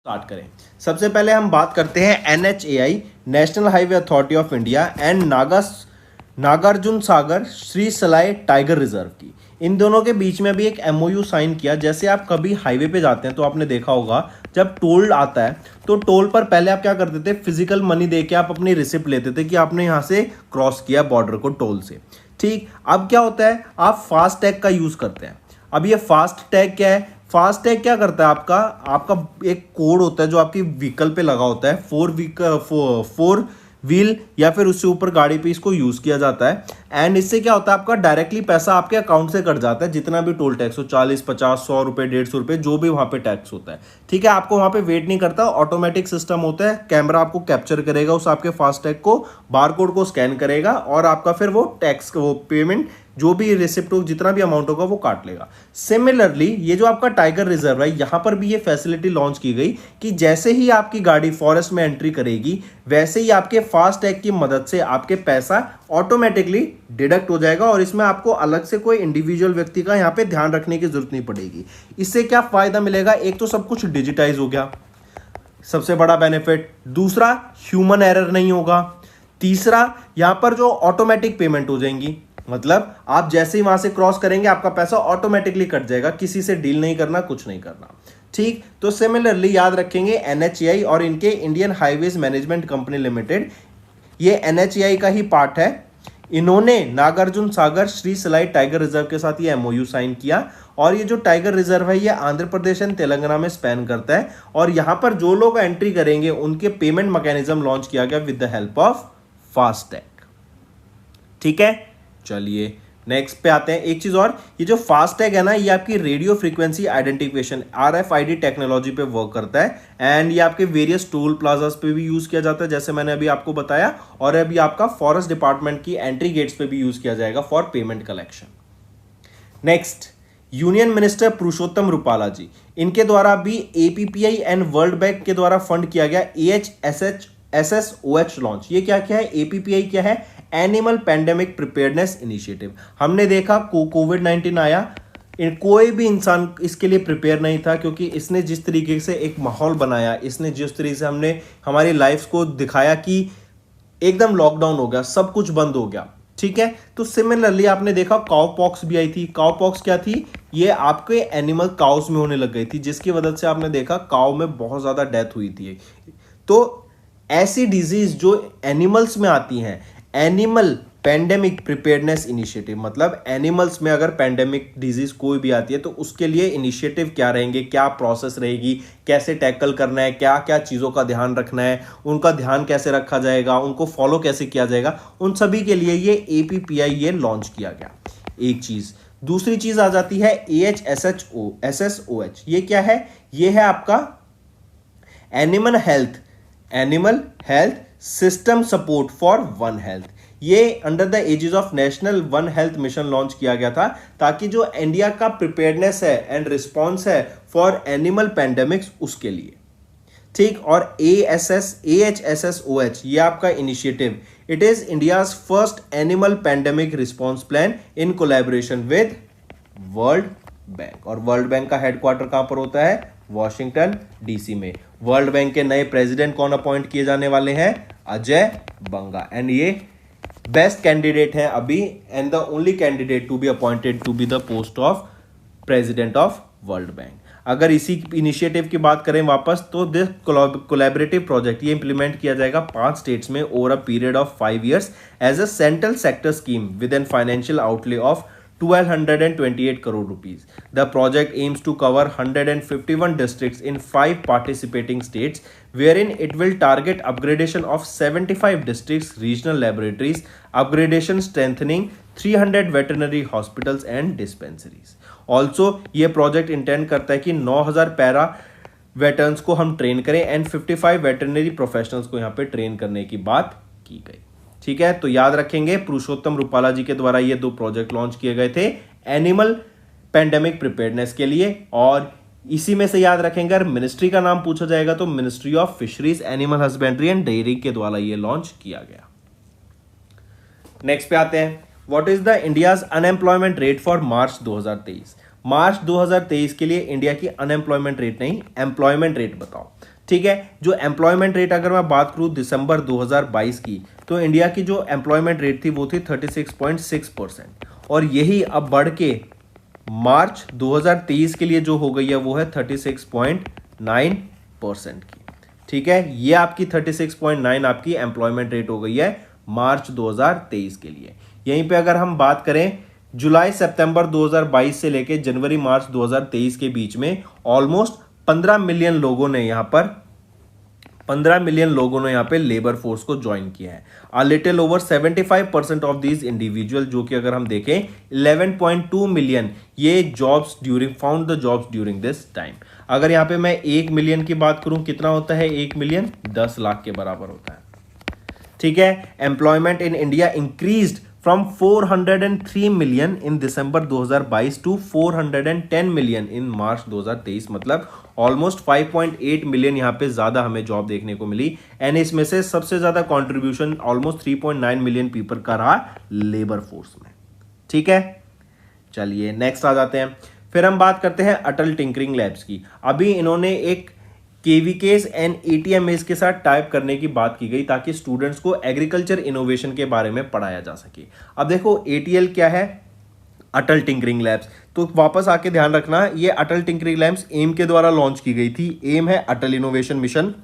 Start करें। सबसे पहले हम बात करते हैं NHAI national highway authority of India and Nagarjuna Sagar Srisailam tiger reserve की। इन दोनों के बीच में अभी एक एमओयू साइन किया। जैसे आप कभी हाईवे पे जाते हैं तो आपने देखा होगा जब टोल आता है तो टोल पर पहले आप क्या करते थे, फिजिकल मनी दे के आप अपनी रिसिप्ट लेते थे कि आपने यहाँ से क्रॉस किया बॉर्डर को टोल से। ठीक, अब क्या होता है, आप फास्ट टैग का यूज करते हैं। अब ये फास्ट टैग क्या है? फास्ट टैग क्या करता है, आपका आपका एक कोड होता है जो आपकी व्हीकल पे लगा होता है, फोर व्हील या फिर उससे ऊपर गाड़ी पे इसको यूज किया जाता है। एंड इससे क्या होता है, आपका डायरेक्टली पैसा आपके अकाउंट से कट जाता है, जितना भी टोल टैक्स हो, 40, 50, 100 रुपए, 150 रुपए, जो भी वहां पे टैक्स होता है। ठीक है, आपको वहां पे वेट नहीं करता, ऑटोमेटिक सिस्टम होता है, कैमरा आपको कैप्चर करेगा उस आपके फास्ट टैग को, बारकोड को स्कैन करेगा और आपका फिर वो टैक्स वो पेमेंट जो भी रिसिप्ट हो, जितना भी अमाउंट होगा वो काट लेगा। सिमिलरली ये जो आपका टाइगर रिजर्व है, यहां पर भी ये फैसिलिटी लॉन्च की गई कि जैसे ही आपकी गाड़ी फॉरेस्ट में एंट्री करेगी वैसे ही आपके फास्ट टैग की मदद से आपके पैसा ऑटोमेटिकली डिडक्ट हो जाएगा और इसमें आपको अलग से कोई इंडिविजुअल व्यक्ति का यहां पे ध्यान रखने की जरूरत नहीं पड़ेगी। इससे क्या फायदा मिलेगा? एक तो सब कुछ डिजिटाइज हो गया, सबसे बड़ा बेनिफिट। दूसरा, ह्यूमन एरर नहीं होगा। तीसरा, यहां पर जो ऑटोमेटिक पेमेंट हो जाएंगी, मतलब आप जैसे ही वहां से क्रॉस करेंगे आपका पैसा ऑटोमेटिकली कट जाएगा, किसी से डील नहीं करना, कुछ नहीं करना। ठीक, तो सिमिलरली याद रखेंगे एनएचएआई और इनके Indian highways management company limited, ये एनएचएआई का ही पार्ट है। इन्होंने Nagarjuna Sagar Srisailam tiger reserve के साथ ये एमओयू साइन किया और ये जो टाइगर रिजर्व है ये आंध्र प्रदेश एंड तेलंगाना में स्पैन करता है और यहां पर जो लोग एंट्री करेंगे उनके पेमेंट मैकेनिज्म लॉन्च किया गया with the help of FASTag. ठीक है, चलिए नेक्स्ट पे आते हैं। एक चीज और, ये जो फास्टैग है ना, ये आपकी radio frequency identification RFID technology पे वर्क करता है एंड ये आपके वेरियस टोल प्लाजास पे भी यूज किया जाता है, जैसे मैंने अभी आपको बताया, और अभी आपका फॉरेस्ट डिपार्टमेंट की एंट्री गेट्स पे भी यूज किया जाएगा for payment collection. Next, union minister Purushottam Rupala ji, इनके द्वारा भी एपीपीआई एंड वर्ल्ड बैंक के द्वारा फंड किया गया एएचएसएसओएच लॉन्च। ये क्या क्या है? एपीपीआई क्या है? Animal pandemic preparedness initiative. हमने देखा कोविड-19 आया, कोई भी इंसान इसके लिए प्रिपेयर नहीं था, क्योंकि इसने जिस तरीके से एक माहौल बनाया, इसने जिस तरीके से हमने हमारी लाइफ को दिखाया कि एकदम लॉकडाउन हो गया, सब कुछ बंद हो गया। ठीक है, तो सिमिलरली आपने देखा काउ पॉक्स भी आई थी। काउ पॉक्स क्या थी? ये आपके एनिमल काउस में होने लग गई थी, जिसकी वजह से आपने देखा काउ में बहुत ज्यादा डेथ हुई थी। तो ऐसी डिजीज जो एनिमल्स में आती हैं, एनिमल पैंडेमिक प्रिपेयर्डनेस इनिशिएटिव, मतलब एनिमल्स में अगर पैंडेमिक डिजीज कोई भी आती है तो उसके लिए इनिशिएटिव क्या रहेंगे, क्या प्रोसेस रहेगी, कैसे टैकल करना है, क्या क्या चीज़ों का ध्यान रखना है, उनका ध्यान कैसे रखा जाएगा, उनको फॉलो कैसे किया जाएगा, उन सभी के लिए ये एपीपीआई ये लॉन्च किया गया। एक चीज़, दूसरी चीज़ आ जाती है एएचएसएसओएच। ये क्या है? ये है आपका animal health system support for one health. ये under the aegis of national one health mission launch किया गया था, ताकि जो इंडिया का प्रिपेयर्डनेस है एंड रिस्पॉन्स है फॉर एनिमल पैंडेमिक्स उसके लिए। ठीक, और एएचएसएसओएच ये आपका initiative, it is India's first animal pandemic response plan in collaboration with World Bank. और वर्ल्ड बैंक का हेडक्वार्टर कहां पर होता है? वॉशिंगटन डीसी में। वर्ल्ड बैंक के नए प्रेसिडेंट कौन अपॉइंट किए जाने वाले हैं? अजय बंगा। एंड ये बेस्ट कैंडिडेट है अभी and the only candidate to be appointed to be the post of president of world bank. अगर इसी इनिशिएटिव की बात करें वापस, तो दिस कोलैबोरेटिव प्रोजेक्ट ये इंप्लीमेंट किया जाएगा 5 स्टेट्स में over a period of 5 years as a central sector scheme with an financial outlay of 1228 crore rupees. The project aims to cover 151 districts in 5 participating states, wherein it will target upgradation of 75 districts, regional laboratories, upgradation strengthening 300 veterinary hospitals and dispensaries. Also, ये project intend करता है कि 9000 para वेटर्न्स को हम train करें and 55 veterinary professionals को यहाँ पे ट्रेन करने की बात की गई। ठीक है, तो याद रखेंगे पुरुषोत्तम रूपाला जी के द्वारा ये 2 प्रोजेक्ट लॉन्च किए गए थे एनिमल पैंडेमिक प्रिपेयर्डनेस के लिए। और इसी में से याद रखेंगे, अगर मिनिस्ट्री का नाम पूछा जाएगा तो ministry of fisheries, animal husbandry and dairy के द्वारा ये लॉन्च किया गया। नेक्स्ट पे आते हैं, what is the India's unemployment rate for March 2023। मार्च 2023 के लिए इंडिया की अनएम्प्लॉयमेंट रेट नहीं, एम्प्लॉयमेंट रेट बताओ। ठीक है, जो एम्प्लॉयमेंट रेट अगर मैं बात करूं दिसंबर 2022 की, तो इंडिया की जो एम्प्लॉयमेंट रेट थी वो थी 36.6%, और यही अब बढ़ के मार्च 2023 के लिए जो हो गई है वो है 36.9% की। ठीक है, ये आपकी 36.9 आपकी एम्प्लॉयमेंट रेट हो गई है मार्च 2023 के लिए। यहीं पे अगर हम बात करें जुलाई सितंबर 2022 से लेके जनवरी मार्च 2023 के बीच में ऑलमोस्ट 15 मिलियन लोगों ने यहां पे लेबर फोर्स को ज्वाइन किया है। A little over 75% of these individual, जो कि अगर हम देखें 11.2 मिलियन ये jobs found the jobs during this time. अगर यहां पे मैं 1 मिलियन की बात करूं, कितना होता है 1 मिलियन? 10 लाख के बराबर होता है। ठीक है, employment in India increased from 403 million in December 2022 to 410 million in March 2023, मतलब ऑलमोस्ट 5.8 मिलियन यहां पे ज्यादा हमें जॉब देखने को मिली। एंड इसमें से सबसे ज्यादा कंट्रीब्यूशन ऑलमोस्ट 3.9 मिलियन पीपल का रहा लेबर फोर्स में। ठीक है, चलिए नेक्स्ट आ जाते हैं। फिर हम बात करते हैं अटल टिंकरिंग लैब्स की। अभी इन्होंने एक केवीकेस एंड एटीएमएस के साथ टाइप करने की बात की गई ताकि स्टूडेंट्स को एग्रीकल्चर इनोवेशन के बारे में पढ़ाया जा सके। अब देखो एटीएल क्या है? अटल टिंकरिंग लैब्स। तो वापस आके ध्यान रखना, ये अटल टिंकरिंग लैब्स एम के द्वारा लॉन्च की गई थी। एम है अटल इनोवेशन मिशन,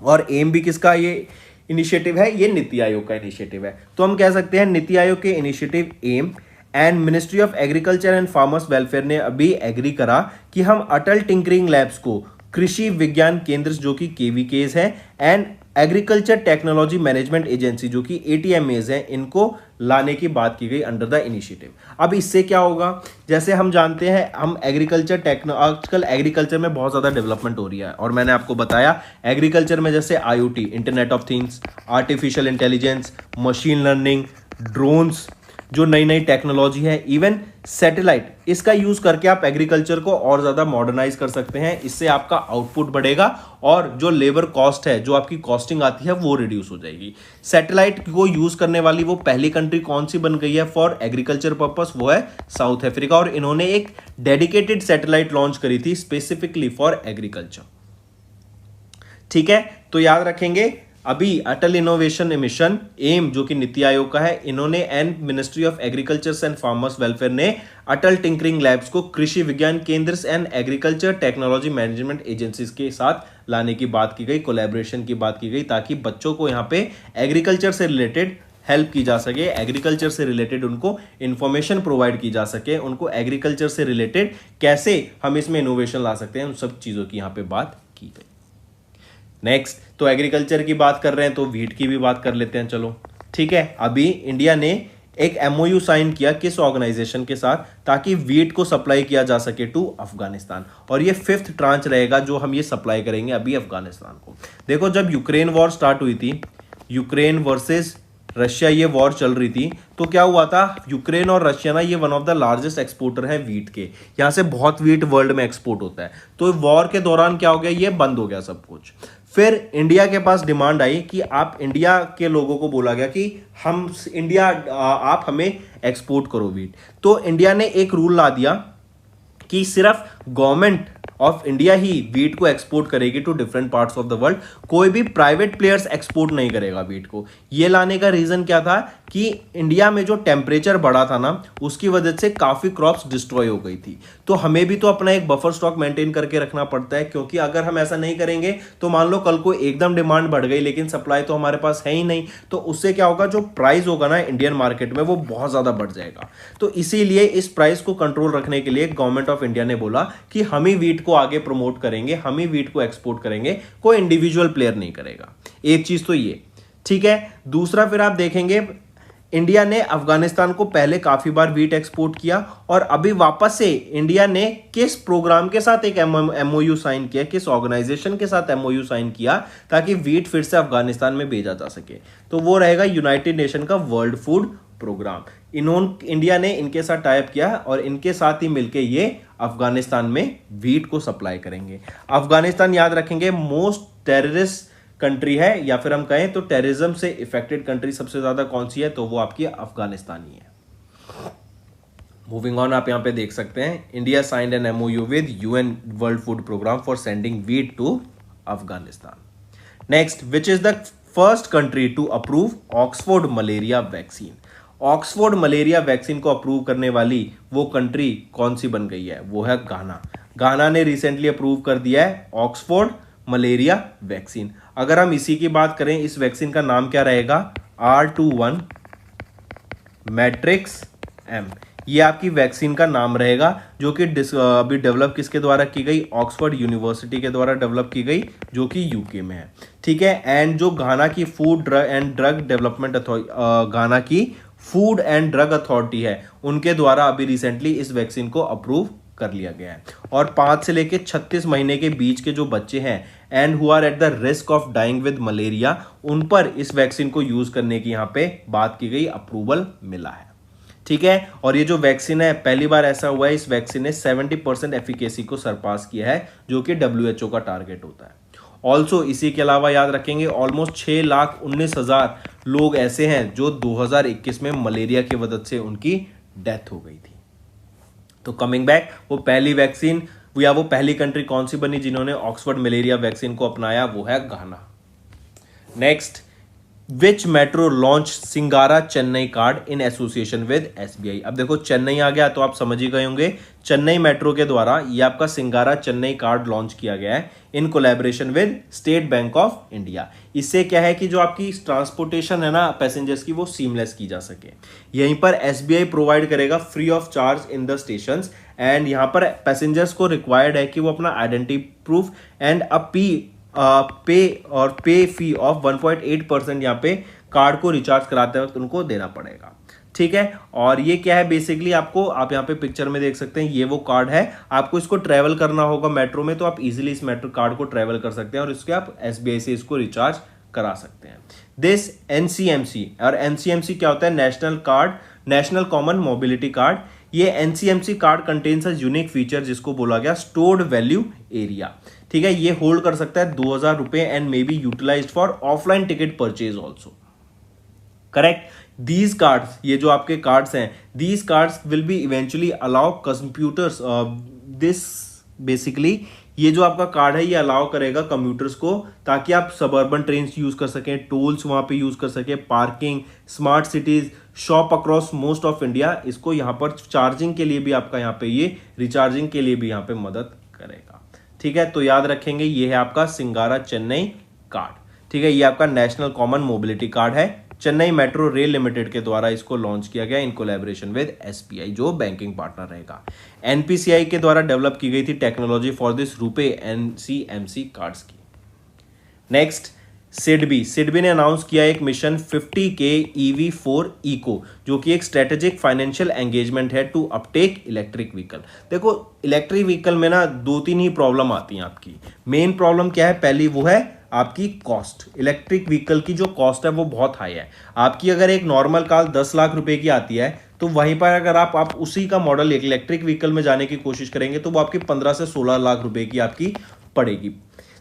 और एम भी किसका ये इनिशिएटिव है? ये नीति आयोग का इनिशिएटिव है। तो हम कह सकते हैं नीति आयोग के initiative M and ministry of agriculture and farmers welfare ने अभी एग्री करा कि हम अटल टिंकरिंग लैब्स को कृषि विज्ञान केंद्र जो कि केवीकेस है and agriculture technology management agency जो कि एटीएमएस है, इनको लाने की बात की गई अंडर द इनिशिएटिव। अब इससे क्या होगा? जैसे हम जानते हैं हम आजकल एग्रीकल्चर में बहुत ज़्यादा डेवलपमेंट हो रही है, और मैंने आपको बताया एग्रीकल्चर में जैसे IoT, internet of things, artificial intelligence, machine learning, drones, जो नई नई टेक्नोलॉजी है, इवन सैटेलाइट, इसका यूज करके आप एग्रीकल्चर को और ज्यादा मॉडर्नाइज कर सकते हैं। इससे आपका आउटपुट बढ़ेगा और जो लेबर कॉस्ट है, जो आपकी कॉस्टिंग आती है, वो रिड्यूस हो जाएगी। सैटेलाइट को यूज करने वाली वो पहली कंट्री कौन सी बन गई है फॉर एग्रीकल्चर पर्पस? वो है साउथ अफ्रीका, और इन्होंने एक डेडिकेटेड सैटेलाइट लॉन्च करी थी स्पेसिफिकली फॉर एग्रीकल्चर। ठीक है, तो याद रखेंगे अभी अटल इनोवेशन मिशन एम जो कि नीति आयोग का है, इन्होंने and ministry of agriculture and farmers welfare ने अटल टिंकरिंग लैब्स को कृषि विज्ञान केंद्र and agriculture technology management agencies के साथ लाने की बात की गई, कोलैबोरेशन की बात की गई, ताकि बच्चों को यहाँ पे एग्रीकल्चर से रिलेटेड हेल्प की जा सके, एग्रीकल्चर से रिलेटेड उनको इंफॉर्मेशन प्रोवाइड की जा सके, उनको एग्रीकल्चर से रिलेटेड कैसे हम इसमें इनोवेशन ला सकते हैं, उन सब चीज़ों की यहाँ पे बात की गई। नेक्स्ट, तो एग्रीकल्चर की बात कर रहे हैं तो व्हीट की भी बात कर लेते हैं। चलो ठीक है, अभी इंडिया ने एक एमओयू साइन किया किस ऑर्गेनाइजेशन के साथ, ताकि व्हीट को सप्लाई किया जा सके टू अफगानिस्तान, और ये 5th ट्रांच रहेगा जो हम ये सप्लाई करेंगे अभी अफगानिस्तान को। देखो जब यूक्रेन वॉर स्टार्ट हुई थी, यूक्रेन वर्सेस रशिया ये वॉर चल रही थी, तो क्या हुआ था, यूक्रेन और रशिया ना ये one of the largest exporter है व्हीट के, यहाँ से बहुत व्हीट वर्ल्ड में एक्सपोर्ट होता है। तो वॉर के दौरान क्या हो गया, ये बंद हो गया सब कुछ। फिर इंडिया के पास डिमांड आई कि आप इंडिया के लोगों को बोला गया कि हम इंडिया आप हमें एक्सपोर्ट करो व्हीट। तो इंडिया ने एक रूल ला दिया कि सिर्फ गवर्नमेंट ऑफ इंडिया ही व्हीट को एक्सपोर्ट करेगी to different parts of the world, कोई भी प्राइवेट प्लेयर्स एक्सपोर्ट नहीं करेगा व्हीट को। ये लाने का रीजन क्या था कि इंडिया में जो टेम्परेचर बढ़ा था ना, उसकी वजह से काफी क्रॉप्स डिस्ट्रॉय हो गई थी। तो हमें भी तो अपना एक बफर स्टॉक मेंटेन करके रखना पड़ता है, क्योंकि अगर हम ऐसा नहीं करेंगे तो मान लो कल को एकदम डिमांड बढ़ गई लेकिन सप्लाई तो हमारे पास है ही नहीं, तो उससे क्या होगा, जो प्राइस होगा ना इंडियन मार्केट में वो बहुत ज्यादा बढ़ जाएगा। तो इसीलिए इस प्राइस को कंट्रोल रखने के लिए गवर्नमेंट ऑफ इंडिया ने बोला कि हम ही व्हीट को आगे प्रमोट करेंगे, हम ही व्हीट को एक्सपोर्ट करेंगे, कोई इंडिविजुअल प्लेयर नहीं करेगा। एक चीज तो ये ठीक है। दूसरा फिर आप देखेंगे इंडिया ने अफगानिस्तान को पहले काफी बार व्हीट एक्सपोर्ट किया, और अभी वापस से इंडिया ने किस प्रोग्राम के साथ एक एमओयू साइन किया, किस ऑर्गेनाइजेशन के साथ एमओयू साइन किया ताकि व्हीट फिर से अफगानिस्तान में भेजा जा सके, तो वो रहेगा यूनाइटेड नेशन का वर्ल्ड फूड प्रोग्राम। इंडिया ने इनके साथ टाइप किया और इनके साथ ही मिलके ये अफगानिस्तान में व्हीट को सप्लाई करेंगे। अफगानिस्तान याद रखेंगे मोस्ट टेररिस्ट कंट्री है, या फिर हम कहें तो टेररिज्म से इफेक्टेड कंट्री सबसे ज्यादा कौन सी है, तो वो आपकी अफगानिस्तान ही है। मूविंग ऑन, आप यहाँ पे देख सकते हैं India signed an MOU with UN world food programme for sending wheat to Afghanistan. Next, which is the first country to approve Oxford malaria vaccine. Oxford malaria vaccine को अप्रूव करने वाली वो कंट्री कौन सी बन गई है, वो है घाना। घाना ने रिसेंटली अप्रूव कर दिया है ऑक्सफोर्ड मलेरिया वैक्सीन। अगर हम इसी की बात करें, इस वैक्सीन का नाम क्या रहेगा, R21 मैट्रिक्स M, ये आपकी वैक्सीन का नाम रहेगा, जो कि अभी डेवलप किसके द्वारा की गई, ऑक्सफोर्ड यूनिवर्सिटी के द्वारा डेवलप की गई, जो कि यूके में है। ठीक है, एंड जो घाना की फूड एंड ड्रग डेवलपमेंट घाना की फूड एंड ड्रग अथॉरिटी है, उनके द्वारा अभी रिसेंटली इस वैक्सीन को अप्रूव कर लिया गया है। और 5 से लेकर 36 महीने के बीच के जो बच्चे हैं and who are at the risk of dying with malaria, उन पर इस वैक्सीन को यूज करने की यहाँ पे बात की गई, अप्रूवल मिला है। ठीक है, और ये जो वैक्सीन है, पहली बार ऐसा हुआ है इस वैक्सीन ने 70% एफिकेसी को सरपास किया है, जो कि WHO का टारगेट होता है। ऑल्सो इसी के अलावा याद रखेंगे, ऑलमोस्ट 6,19,000 लोग ऐसे हैं जो 2021 में मलेरिया की वजह से उनकी डेथ हो गई थी। तो कमिंग बैक, वो पहली वैक्सीन या वो पहली कंट्री कौन सी बनी जिन्होंने ऑक्सफोर्ड मलेरिया वैक्सीन को अपनाया, वो है Ghana. Next, which metro launch Singara Chennai card in association with SBI। अब देखो चेन्नई आ गया तो आप समझ ही गए होंगे, चेन्नई मेट्रो के द्वारा ये आपका सिंगारा चेन्नई कार्ड लॉन्च किया गया है इन collaboration with State Bank of India. इससे क्या है कि जो आपकी ट्रांसपोर्टेशन है ना पैसेंजर्स की, वो सीमलेस की जा सके। यहीं पर SBI प्रोवाइड करेगा free of charge in the station, and यहाँ पर पैसेंजर्स को रिक्वायर्ड है कि वो अपना आइडेंटिटी प्रूफ एंड पे फी ऑफ 1.8% यहाँ पे कार्ड को रिचार्ज कराते वक्त उनको देना पड़ेगा। ठीक है, और ये क्या है बेसिकली, आपको आप यहाँ पे पिक्चर में देख सकते हैं, ये वो कार्ड है। आपको इसको ट्रेवल करना होगा मेट्रो में, तो आप इजीली इस मेट्रो कार्ड को ट्रेवल कर सकते हैं और इसके आप SBI से इसको रिचार्ज करा सकते हैं। दिस NCMC, और NCMC क्या होता है, नेशनल कॉमन मोबिलिटी कार्ड। ये NCMC card contains a unique feature जिसको बोला गया स्टोर्ड वैल्यू एरिया। ठीक है, ये होल्ड कर सकता है 2,000 रुपए and may be utilised for offline ticket purchase also. Correct, these cards, ये जो आपके कार्ड्स हैं, these cards will be eventually allow computers, this basically ये जो आपका कार्ड है ये अलाउ करेगा कंप्यूटर्स को, ताकि आप सबअर्बन ट्रेन यूज कर सकें, टोल्स वहां पे यूज कर सकें, parking, smart cities, shop across most of India. इसको यहाँ पर चार्जिंग के लिए भी आपका यहाँ पे ये रिचार्जिंग के लिए भी यहाँ पे मदद करेगा। ठीक है, तो याद रखेंगे ये है आपका सिंगारा चेन्नई कार्ड। ठीक है, ये आपका नेशनल कॉमन मोबिलिटी कार्ड है, चेन्नई मेट्रो रेल लिमिटेड के द्वारा इसको लॉन्च किया गया इन कोलैबोरेशन विद SBI, जो बैंकिंग पार्टनर रहेगा। NPCI के द्वारा डेवलप की गई थी technology for this RuPay NCMC cards की। नेक्स्ट, सिडबी ने अनाउंस किया एक मिशन 50K EV4 इको, जो कि एक स्ट्रेटेजिक फाइनेंशियल एंगेजमेंट है टू अपटेक इलेक्ट्रिक व्हीकल। देखो इलेक्ट्रिक व्हीकल में ना 2-3 ही प्रॉब्लम आती हैं आपकी। मेन प्रॉब्लम क्या है, पहली वो है आपकी कॉस्ट। इलेक्ट्रिक व्हीकल की जो कॉस्ट है वो बहुत हाई है। आपकी अगर एक नॉर्मल कार 10 लाख रुपए की आती है, तो वहीं पर अगर आप उसी का मॉडल एक इलेक्ट्रिक व्हीकल में जाने की कोशिश करेंगे तो वो आपकी 15 से 16 लाख रुपए की आपकी पड़ेगी।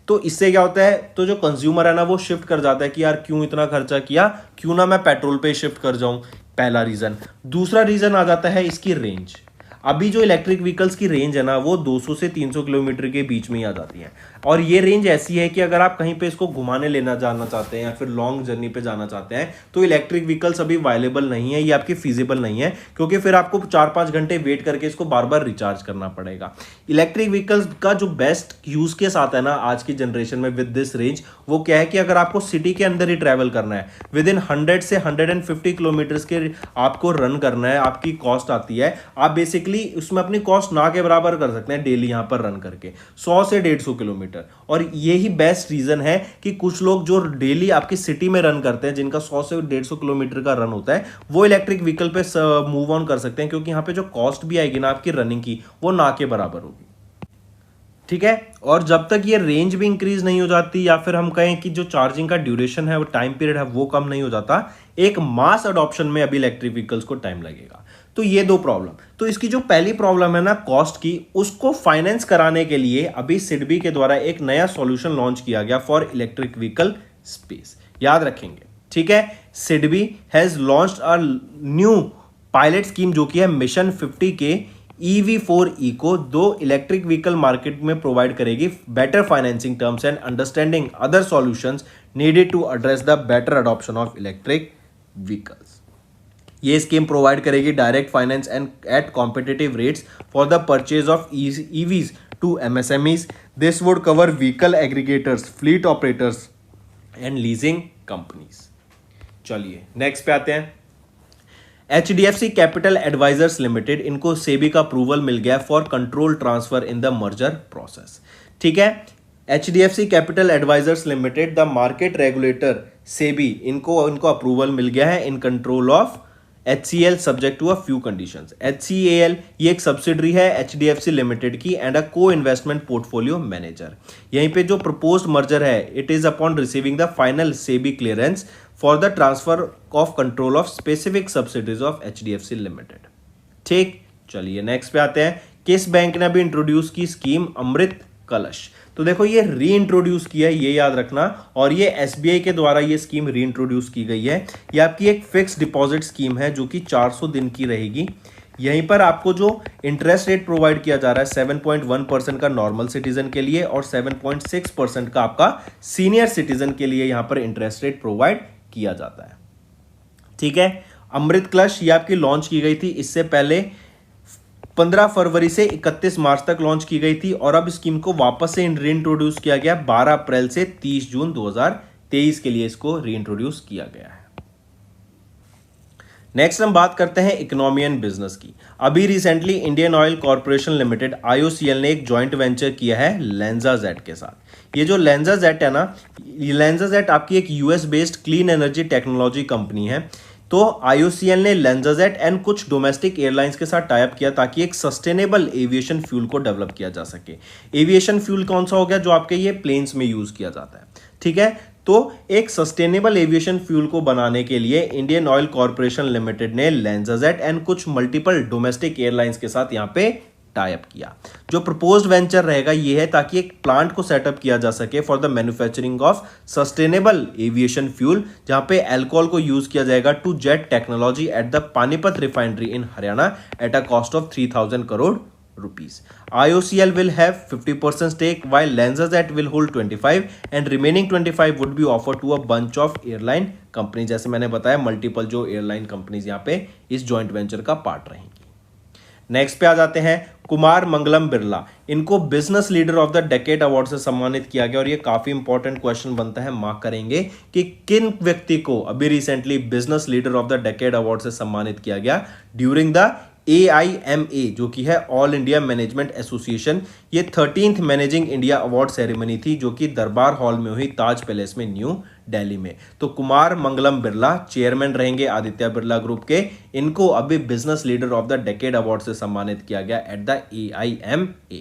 तो इससे क्या होता है, तो जो कंज्यूमर है ना वो शिफ्ट कर जाता है कि यार क्यों इतना खर्चा किया, क्यों ना मैं पेट्रोल पे शिफ्ट कर जाऊं, पहला रीजन। दूसरा रीजन आ जाता है इसकी रेंज। अभी जो इलेक्ट्रिक व्हीकल्स की रेंज है ना वो 200 से 300 किलोमीटर के बीच में ही आ जाती है, और ये रेंज ऐसी है कि अगर आप कहीं पे इसको घुमाने लेना जाना चाहते हैं या फिर लॉन्ग जर्नी पे जाना चाहते हैं तो इलेक्ट्रिक व्हीकल्स अभी अवेलेबल नहीं है, ये आपकी फीजिबल नहीं है, क्योंकि फिर आपको 4-5 घंटे वेट करके इसको बार बार रिचार्ज करना पड़ेगा। इलेक्ट्रिक व्हीकल्स का जो बेस्ट यूज केस आता है ना आज की जनरेशन में विद दिस रेंज, वो क्या है कि अगर आपको सिटी के अंदर ही ट्रेवल करना है, विद इन 100 से 150 किलोमीटर के आपको रन करना है, आपकी कॉस्ट आती है, आप बेसिकली उसमें अपनी कॉस्ट ना के बराबर कर सकते हैं डेली यहां पर रन करके 100 से 150 किलोमीटर। और यही बेस्ट रीजन है कि कुछ लोग जो डेली आपकी सिटी में रन करते हैं, जिनका 100 से 150 किलोमीटर का रन होता है, वो इलेक्ट्रिक व्हीकल पे मूव ऑन कर सकते हैं, क्योंकि यहां पे जो कॉस्ट भी आएगी ना आपकी रनिंग की, वो ना के बराबर होगी। ठीक है, और जब तक ये रेंज भी इंक्रीज नहीं हो जाती या फिर हम कहें कि जो चार्जिंग का ड्यूरेशन है, वो टाइम पीरियड है, वो कम नहीं हो जाता, एक मास अडॉप्शन में अभी इलेक्ट्रिक व्हीकल्स को टाइम लगेगा। तो ये 2 प्रॉब्लम। तो इसकी जो पहली प्रॉब्लम है ना कॉस्ट की, उसको फाइनेंस कराने के लिए अभी सिडबी के द्वारा एक नया सॉल्यूशन लॉन्च किया गया फॉर इलेक्ट्रिक व्हीकल स्पेस। याद रखेंगे, ठीक है, SIDBI has launched a new pilot scheme जो कि है मिशन 50 के EV4E को 2 इलेक्ट्रिक व्हीकल मार्केट में प्रोवाइड करेगी better financing terms and understanding other solutions needed to address the better adoption of electric vehicles. ये स्कीम प्रोवाइड करेगी direct finance and at competitive rates for the purchase of EVs to MSMEs। This would cover vehicle aggregators, fleet operators and leasing companies. चलिए next पे आते हैं। HDFC capital advisers limited, इनको सेबी का approval मिल गया for control transfer in the merger process. ठीक है, HDFC capital advisers limited the market regulator SEBI, इनको अप्रूवल मिल गया है in control of HCL subject to a few conditions. HCAL ये एक सब्सिडरी है HDFC लिमिटेड की and a co investment portfolio manager. यहीं पे जो प्रपोज्ड मर्जर है it is upon receiving the final SEBI clearance for the transfer of control of specific subsidiaries of HDFC limited. ठीक, चलिए नेक्स्ट पे आते हैं। किस बैंक ने अभी इंट्रोड्यूस की स्कीम अमृत कलश? तो देखो ये री इंट्रोड्यूस किया है, ये याद रखना, और ये SBI के द्वारा ये स्कीम री इंट्रोड्यूस की गई है। ये आपकी एक फिक्स डिपॉजिट स्कीम है जो कि 400 दिन की रहेगी। यहीं पर आपको जो इंटरेस्ट रेट प्रोवाइड किया जा रहा है 7.1% का नॉर्मल सिटीजन के लिए और 7.6% का आपका सीनियर सिटीजन के लिए यहां पर इंटरेस्ट रेट प्रोवाइड किया जाता है। ठीक है, अमृत कलश ये आपकी लॉन्च की गई थी, इससे पहले 15 फरवरी से 31 मार्च तक लॉन्च की गई थी और अब स्कीम को वापस से रीइंट्रोड्यूस किया गया 12 अप्रैल से 30 जून 2023 के लिए इसको रीइंट्रोड्यूस किया गया है। नेक्स्ट हम बात करते हैं इकोनॉमी एंड बिजनेस की। अभी recently Indian oil corporation limited IOCL ने एक जॉइंट वेंचर किया है LanzaJet के साथ। ये जो LanzaJet है ना, LanzaJet आपकी एक US based clean energy technology company है। तो IOCL ने LanzaJet एंड कुछ डोमेस्टिक एयरलाइंस के साथ टाइप किया ताकि एक सस्टेनेबल एविएशन फ्यूल को डेवलप किया जा सके। एविएशन फ्यूल कौन सा हो गया? जो आपके ये प्लेन्स में यूज किया जाता है। ठीक है, तो एक सस्टेनेबल एविएशन फ्यूल को बनाने के लिए इंडियन ऑयल कॉर्पोरेशन लिमिटेड ने LanzaJet एंड कुछ मल्टीपल डोमेस्टिक एयरलाइंस के साथ यहां पे टाइप किया। जो प्रपोज्ड वेंचर रहेगा ये है ताकि एक प्लांट को सेटअप किया जा सके for the manufacturing of sustainable aviation fuel, जहां पे अल्कोहल को यूज किया जाएगा to jet technology at the Panipat refinery in Haryana at a cost of 3000 crore rupees. IOCL will have 50% stake while LanzaJet will hold 25 and remaining 25 would be offered to a bunch of airline companies। जैसे मैंने बताया multiple जो airline companies यहाँ पे इस joint venture का part रहेंगी। Next पे आ जाते हैं कुमार मंगलम बिरला, इनको business leader of the decade award से सम्मानित किया गया और ये काफी इंपॉर्टेंट क्वेश्चन बनता है, मार्क करेंगे कि किन व्यक्ति को अभी recently business leader of the decade award से सम्मानित किया गया ड्यूरिंग द AIMA जो कि है ऑल इंडिया मैनेजमेंट एसोसिएशन। ये 13th managing India award ceremony थी जो कि दरबार हॉल में हुई ताज पैलेस में न्यू दिल्ली में। तो कुमार मंगलम बिरला चेयरमैन रहेंगे आदित्य बिरला ग्रुप के, इनको अभी business leader of the decade award से सम्मानित किया गया at the AIMA।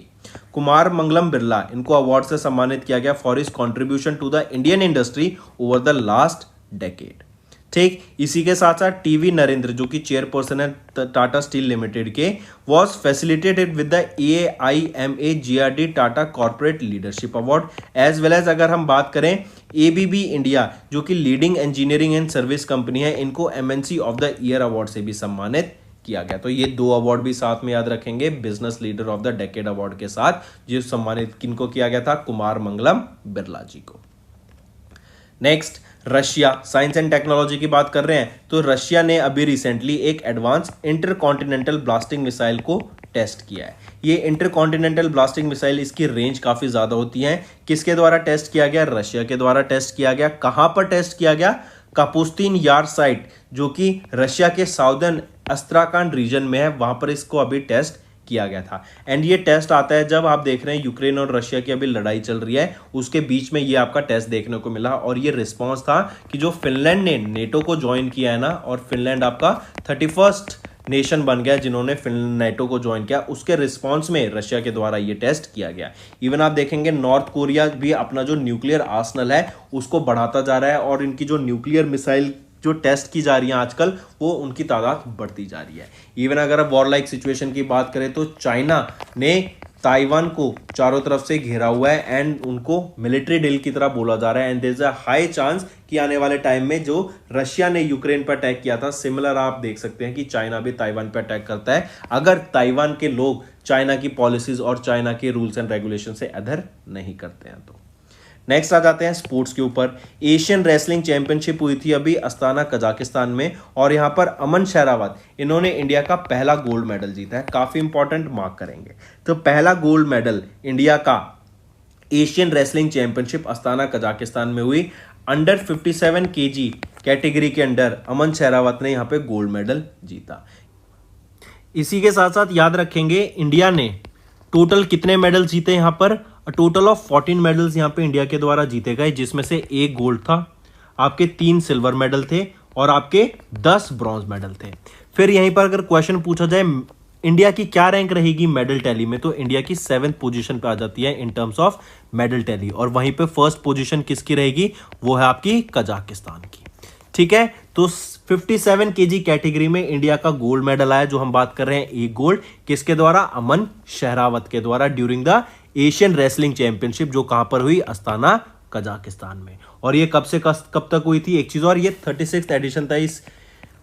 Kumar Mangalam Birla इनको अवार्ड से सम्मानित किया गया for his contribution to the Indian industry over the last decade. ठीक, इसी के साथ साथ टीवी नरेंद्र जो कि चेयरपर्सन है टाटा स्टील लिमिटेड के, was facilitated with the AIMA GRD Tata corporate leadership award as well as अगर हम बात करें ABB इंडिया जो कि leading engineering and service company है, इनको MNC of the year award से भी सम्मानित किया गया। तो ये 2 अवार्ड भी साथ में याद रखेंगे business leader of the decade award के साथ, जो सम्मानित किनको किया गया था? कुमार मंगलम बिरला जी को। Next Russia, science and technology की बात कर रहे हैं तो रशिया ने अभी रिसेंटली एक एडवांस इंटरकॉन्टिनेंटल ब्लास्टिंग मिसाइल को टेस्ट किया है। ये इंटरकॉन्टिनेंटल ब्लास्टिंग मिसाइल, इसकी रेंज काफी ज्यादा होती है। किसके द्वारा टेस्ट किया गया? रशिया के द्वारा टेस्ट किया गया। कहां पर टेस्ट किया गया? कापुस्तीन यार साइट जो कि रशिया के साउदर्न अस्त्राकान रीजन में है, वहां पर इसको अभी टेस्ट किया गया था। एंड ये टेस्ट आता है जब आप देख रहे हैं यूक्रेन और रशिया की अभी लड़ाई चल रही है, उसके बीच में ये आपका टेस्ट देखने को मिला और ये रिस्पांस था कि जो फिनलैंड ने नेटो को ज्वाइन किया है ना, और फिनलैंड आपका 31st नेशन बन गया जिन्होंने नेटो को ज्वाइन किया, उसके रिस्पांस में रशिया के द्वारा ये टेस्ट किया गया। इवन आप देखेंगे नॉर्थ कोरिया भी अपना जो न्यूक्लियर आर्सनल है उसको बढ़ाता जा रहा है और इनकी जो न्यूक्लियर मिसाइल जो टेस्ट की जा रही है आजकल, वो उनकी तादाद बढ़ती जा रही है। इवन अगर आप वॉर लाइक सिचुएशन की बात करें तो चाइना ने ताइवान को चारों तरफ से घेरा हुआ है एंड उनको मिलिट्री डील की तरह बोला जा रहा है and there is a high chance कि आने वाले टाइम में जो रशिया ने यूक्रेन पर अटैक किया था, सिमिलर आप देख सकते हैं कि चाइना भी ताइवान पर अटैक करता है अगर ताइवान के लोग चाइना की पॉलिसीज और चाइना के रूल्स एंड रेगुलेशन से अडर नहीं करते हैं। तो नेक्स्ट आ जाते हैं स्पोर्ट्स के ऊपर। एशियन रेसलिंग चैंपियनशिप हुई थी अभी अस्ताना कजाकिस्तान में और यहां पर अमन शहरावत इन्होंने इंडिया का पहला गोल्ड मेडल जीता है। काफी इंपॉर्टेंट मार्क करेंगे। तो पहला गोल्ड मेडल इंडिया का Asian wrestling championship Astana Kazakhstan में हुई। अंडर 57 केजी कैटेगरी के अंडर अमन शहरावत ने यहां पे गोल्ड मेडल जीता। इसी के साथ साथ याद रखेंगे इंडिया ने टोटल कितने मेडल जीते यहां पर, टोटल ऑफ 14 मेडल्स यहां पे इंडिया के द्वारा जीते गए, जिसमें से एक गोल्ड था, आपके 3 सिल्वर मेडल थे और आपके 10 ब्रॉन्ज मेडल थे। फिर यहीं पर अगर क्वेश्चन पूछा जाए इंडिया की क्या रैंक रहेगी मेडल टैली में, तो इंडिया की 7th पोजीशन पे आ जाती है in terms of medal tally और वहीं पे फर्स्ट पोजीशन किसकी रहेगी, वो है आपकी कजाकिस्तान की। ठीक है, तो 57 केजी कैटेगरी में इंडिया का गोल्ड मेडल आया, जो हम बात कर रहे हैं एक गोल्ड किसके द्वारा, अमन शहरावत के द्वारा during the Asian wrestling championship, जो कहां पर हुई, अस्ताना कजाकिस्तान में। और ये कब से कब तक हुई थी, एक चीज और, ये 36th एडिशन था इस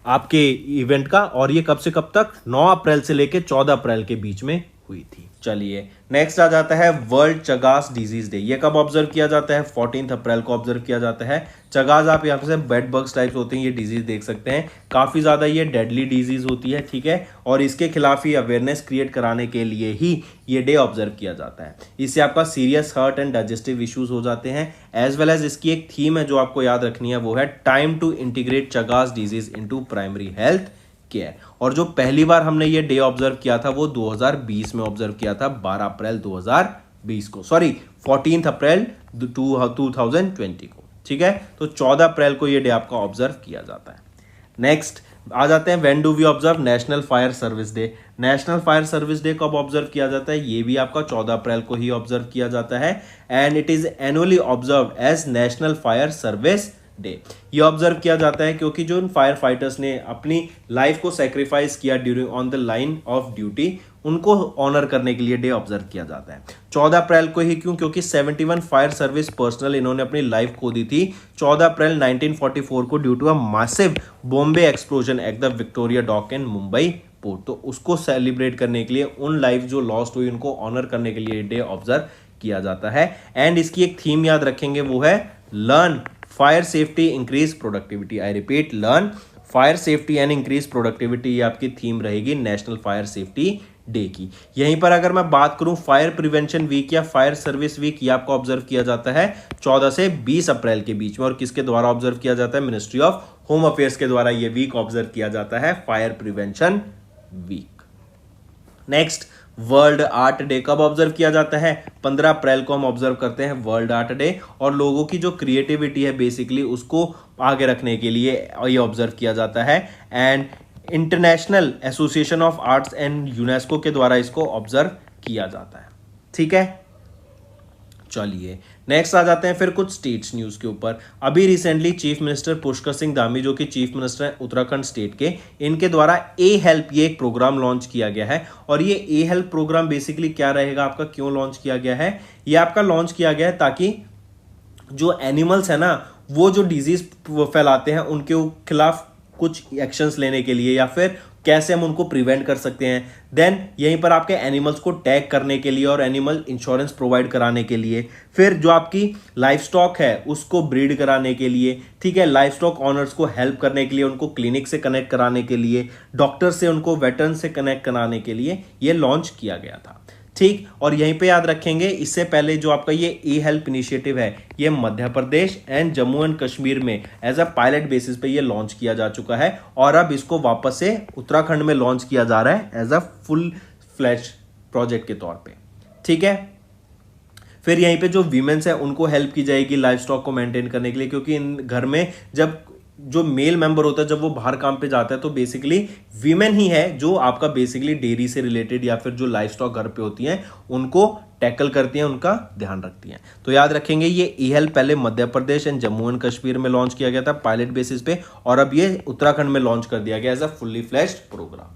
आपके इवेंट का और ये कब से कब तक, 9 अप्रैल से लेकर 14 अप्रैल के बीच में हुई थी। चलिए नेक्स्ट आ जाता है वर्ल्ड चगास डिजीज डे। ये कब ऑब्जर्व किया जाता है, 14 अप्रैल को ऑब्जर्व किया जाता है। चगास आप यहाँ से बेड बग्स टाइप्स होते हैं, ये डिजीज देख सकते हैं, काफी ज्यादा ये डेडली डिजीज होती है। ठीक है, और इसके खिलाफ ही अवेयरनेस क्रिएट कराने के लिए ही ये डे ऑब्जर्व किया जाता है। इससे आपका serious heart and digestive issues हो जाते हैं। एज वेल एज इसकी एक थीम है जो आपको याद रखनी है, वो है time to integrate Chagas disease into primary health care. और जो पहली बार हमने ये डे ऑब्जर्व किया था वो 2020 में ऑब्जर्व किया था, 12 अप्रैल 2020 को, सॉरी 14 अप्रैल 2020 को। ठीक है, तो 14 अप्रैल को ये डे आपका ऑब्जर्व किया जाता है। नेक्स्ट आ जाते हैं when do we observe national fire service day. National fire service day कब ऑब्जर्व किया जाता है, ये भी आपका 14 अप्रैल को ही ऑब्जर्व किया जाता है and it is annually observe as national fire service day. ये ऑब्जर्व किया जाता है क्योंकि जो फायर फाइटर्स ने अपनी लाइफ को सेक्रीफाइस किया during on the line of duty, उनको ऑनर करने के लिए डे ऑब्जर्व किया जाता है 14 अप्रैल को ही। क्यों, क्योंकि 71 फायर सर्विस पर्सनल इन्होंने अपनी लाइफ खो दी थी 14 अप्रैल 1944 को due to a massive Bombay explosion at the Victoria dock in Mumbai port. तो उसको सेलिब्रेट करने के लिए, उन लाइफ जो लॉस्ट हुई उनको ऑनर करने के लिए डे ऑब्जर्व किया जाता है। एंड इसकी एक थीम याद रखेंगे, वो है learn fire safety increase productivity. I repeat, learn fire safety and increase productivity, ये आपकी थीम रहेगी नेशनल फायर सेफ्टी डे की। यहीं पर अगर मैं बात करूं फायर प्रिवेंशन वीक या फायर सर्विस वीक, ये आपको ऑब्जर्व किया जाता है 14 से 20 अप्रैल के बीच में। और किसके द्वारा ऑब्जर्व किया जाता है, मिनिस्ट्री ऑफ होम अफेयर्स के द्वारा ये वीक ऑब्जर्व किया जाता है, fire prevention week. Next world art day कब ऑब्जर्व किया जाता है, 15 अप्रैल को हम ऑब्जर्व करते हैं वर्ल्ड आर्ट डे। और लोगों की जो क्रिएटिविटी है बेसिकली उसको आगे रखने के लिए ये ऑब्जर्व किया जाता है and international association of arts and UNESCO के द्वारा इसको ऑब्जर्व किया जाता है। ठीक है, चलिए नेक्स्ट आ जाते हैं फिर कुछ स्टेट्स न्यूज के ऊपर। अभी recently chief minister Pushkar Singh Dhami, जो कि चीफ मिनिस्टर हैं उत्तराखंड स्टेट के, इनके द्वारा ए हेल्प ये एक प्रोग्राम लॉन्च किया गया है। और ये ए हेल्प प्रोग्राम बेसिकली क्या रहेगा आपका, क्यों लॉन्च किया गया है, ये आपका लॉन्च किया गया है ताकि जो एनिमल्स है ना, वो जो डिजीज फैलाते हैं उनके खिलाफ कुछ एक्शंस लेने के लिए या फिर कैसे हम उनको प्रिवेंट कर सकते हैं। देन यहीं पर आपके एनिमल्स को टैग करने के लिए और एनिमल इंश्योरेंस प्रोवाइड कराने के लिए, फिर जो आपकी लाइफ स्टॉक है उसको ब्रीड कराने के लिए, ठीक है, लाइफ स्टॉक ऑनर्स को हेल्प करने के लिए, उनको क्लिनिक से कनेक्ट कराने के लिए, डॉक्टर से उनको वेटरन से कनेक्ट कराने के लिए ये लॉन्च किया गया था। ठीक, और यहीं पे याद रखेंगे इससे पहले जो आपका ये ई हेल्प इनिशिएटिव है ये मध्य प्रदेश एंड जम्मू एंड कश्मीर में एज अ पायलट बेसिस पे ये लॉन्च किया जा चुका है और अब इसको वापस से उत्तराखंड में लॉन्च किया जा रहा है as a full flash project के तौर पे। ठीक है, फिर यहीं पे जो वीमेंस है उनको हेल्प की जाएगी लाइफ स्टॉक को मेंटेन करने के लिए, क्योंकि इन घर में जब जो मेल मेंबर होता है जब वो बाहर काम पे जाता है तो बेसिकली वीमेन ही है जो आपका बेसिकली डेयरी से रिलेटेड या फिर जो लाइफ स्टॉक घर पे होती हैं उनको टैकल करती हैं, उनका ध्यान रखती हैं। तो याद रखेंगे ये ई हेल्प पहले मध्य प्रदेश एंड जम्मू एंड कश्मीर में लॉन्च किया गया था पायलट बेसिस पे और अब ये उत्तराखंड में लॉन्च कर दिया गया as a fully flashed programme.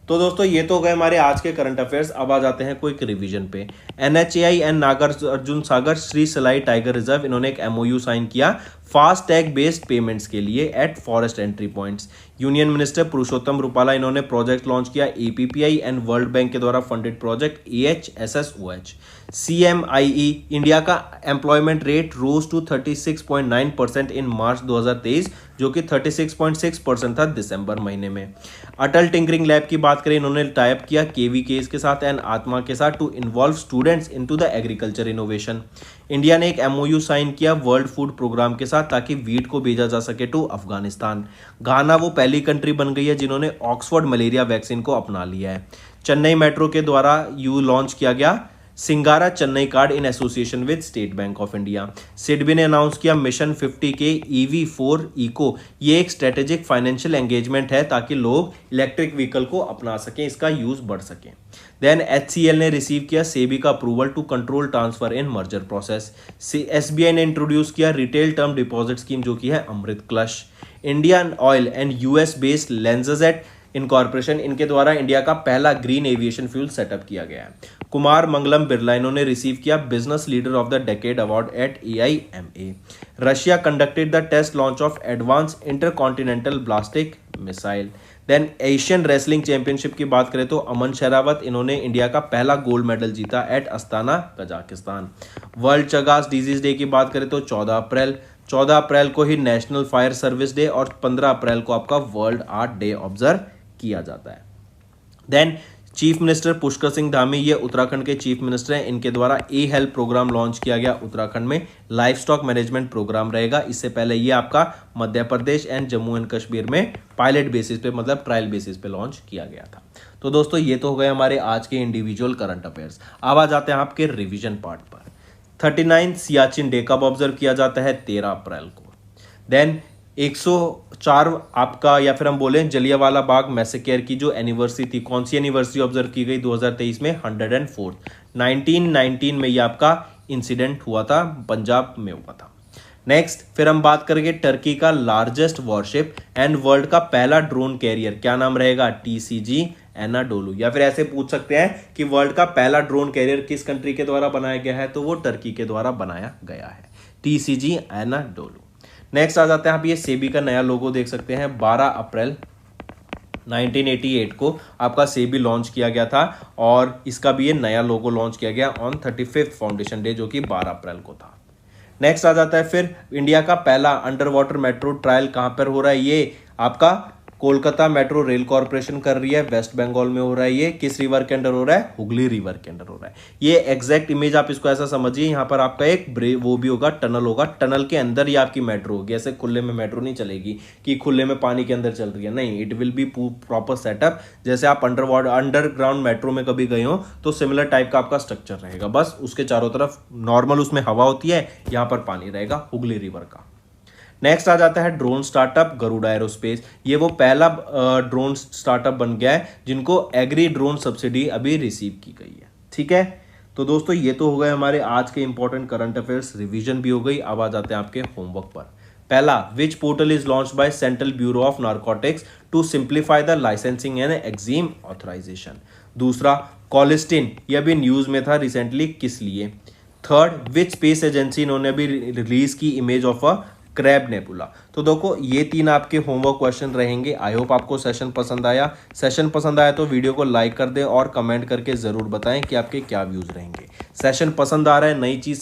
तो दोस्तों ये तो गए हमारे आज के करंट अफेयर्स। अब आ जाते हैं क्विक रिवीजन पे। NHAI and Nagarjuna Sagar Srisailam tiger reserve, इन्होंने एक MOU साइन किया फास्ट टैग बेस्ड पेमेंट्स के लिए at forest entry points. Union minister Purushottam Rupala, इन्होंने प्रोजेक्ट लॉन्च किया APPI एंड वर्ल्ड बैंक के द्वारा funded project AHSSOH। CMIE India का employment rate rose to 36.9% in March 2023, जो कि 36.6% था दिसंबर महीने में। अटल टिंकरिंग लैब की बात करें, इन्होंने टाइप किया KVKs के साथ एंड आत्मा के साथ to involve students into the agriculture innovation. India ने एक MOU साइन किया वर्ल्ड फूड प्रोग्राम के साथ ताकि वीट को भेजा जा सके टू अफगानिस्तान। घाना वो पहली कंट्री बन गई है जिन्होंने ऑक्सफोर्ड मलेरिया वैक्सीन को अपना लिया है। चेन्नई मेट्रो के द्वारा लॉन्च किया गया Singara Chennai card in association with State Bank of India. SIDBI ने अनाउंस किया मिशन 50 के EV4 इको, ये एक स्ट्रेटेजिक फाइनेंशियल एंगेजमेंट है ताकि लोग इलेक्ट्रिक व्हीकल को अपना सकें, इसका यूज बढ़ सके। देन HCL ने रिसीव किया सेबी का approval to control transfer in merger process. SBI ने इंट्रोड्यूस किया रिटेल टर्म डिपॉजिट स्कीम जो कि है Amrit Kalash. Indian Oil and US based LanzaJet incorporation, इनके द्वारा इंडिया का पहला ग्रीन एविएशन फ्यूल सेटअप किया गया है। कुमार मंगलम बिरला, इन्होंने रिसीव किया business leader of the decade award at AIMA। Russia conducted the test launch of advance intercontinental ballistic missile. Then Asian wrestling championship की बात करें तो अमन शेरावत, इन्होंने इंडिया का पहला गोल्ड मेडल जीता at Astana Kazakhstan. World Chagas disease day की बात करें तो 14 अप्रैल को ही नेशनल फायर सर्विस डे और 15 अप्रैल को आपका वर्ल्ड आर्ट डे ऑब्जर्व किया जाता है। Then chief minister Pushkar Singh Dhami, ये उत्तराखंड के चीफ मिनिस्टर हैं, इनके द्वारा हेल्प प्रोग्राम लॉन्च किया गया उत्तराखंड में। लाइफ स्टॉक मैनेजमेंट प्रोग्राम रहेगा। इससे पहले ये आपका मध्य प्रदेश एंड जम्मू एंड कश्मीर में पायलट बेसिस पे, मतलब ट्रायल बेसिस पे लॉन्च किया गया था। तो दोस्तों ये तो हो गए हमारे आज के इंडिविजुअल करंट अफेयर्स। अब आ जाते हैं आपके रिविजन पार्ट पर। 39 सियाचिन डे कब ऑब्जर्व किया जाता है? 13 अप्रैल को। देन 104 आपका, या फिर हम बोले जलियांवाला बाग मैसेकेयर की जो एनिवर्सरी थी, कौन सी एनिवर्सरी ऑब्जर्व की गई 2023 में? 104। 1919 में ये आपका इंसिडेंट हुआ था, पंजाब में हुआ था। नेक्स्ट फिर हम बात करेंगे टर्की का लार्जेस्ट वॉरशिप एंड वर्ल्ड का पहला ड्रोन कैरियर, क्या नाम रहेगा? TCG एनाडोलू। या फिर ऐसे पूछ सकते हैं कि वर्ल्ड का पहला ड्रोन कैरियर किस कंट्री के द्वारा बनाया गया है, तो वो टर्की के द्वारा बनाया गया है, TCG एनाडोलू। नेक्स्ट आ जाते हैं, आप ये सेबी का नया लोगो देख सकते हैं। 12 अप्रैल 1988 को आपका सेबी लॉन्च किया गया था और इसका भी ये नया लोगो लॉन्च किया गया ऑन 35th फाउंडेशन डे, जो कि 12 अप्रैल को था। नेक्स्ट आ जाता है फिर इंडिया का पहला अंडर वाटर मेट्रो ट्रायल कहां पर हो रहा है? ये आपका कोलकाता मेट्रो रेल कॉर्पोरेशन कर रही है, वेस्ट बंगाल में हो रहा है। ये किस रिवर के अंडर हो रहा है? हुगली रिवर के अंडर हो रहा है। ये एग्जैक्ट इमेज आप इसको ऐसा समझिए, यहाँ पर आपका एक वो भी होगा, टनल होगा, टनल के अंदर ही आपकी मेट्रो होगी। ऐसे खुले में मेट्रो नहीं चलेगी कि खुले में पानी के अंदर चल रही है, नहीं, it will be proper setup. जैसे आप अंडरग्राउंड मेट्रो में कभी गए हो तो सिमिलर टाइप का आपका स्ट्रक्चर रहेगा, बस उसके चारों तरफ नॉर्मल उसमें हवा होती है, यहाँ पर पानी रहेगा हुगली रिवर का। नेक्स्ट आ जाता है ड्रोन स्टार्टअप गरुड़ा एरोस्पेस। ये वो पहला ड्रोन स्टार्टअप बन गया है जिनको एग्री ड्रोन सब्सिडी अभी रिसीव की गई है। ठीक है, तो दोस्तों ये तो हो गए हमारे आज के इंपॉर्टेंट करंट अफेयर्स, रिवीजन भी हो गई। अब आ जाते हैं आपके होमवर्क पर। पहला, which portal is launch by central bureau of narcotics to simplify the licensing and exim authorization. दूसरा, कॉलिस्टिन, ये अभी न्यूज में था रिसेंटली, किस लिए। थर्ड, विच स्पेस एजेंसी, इन्होंने अभी रिलीज की image of a crab nebula. तो देखो ये 3 आपके होमवर्क क्वेश्चन रहेंगे। आई होप आपको सेशन पसंद आया। सेशन पसंद आया तो वीडियो को लाइक कर दें और कमेंट करके जरूर बताएं कि आपके क्या व्यूज रहेंगे। सेशन पसंद आ रहा है, नई चीज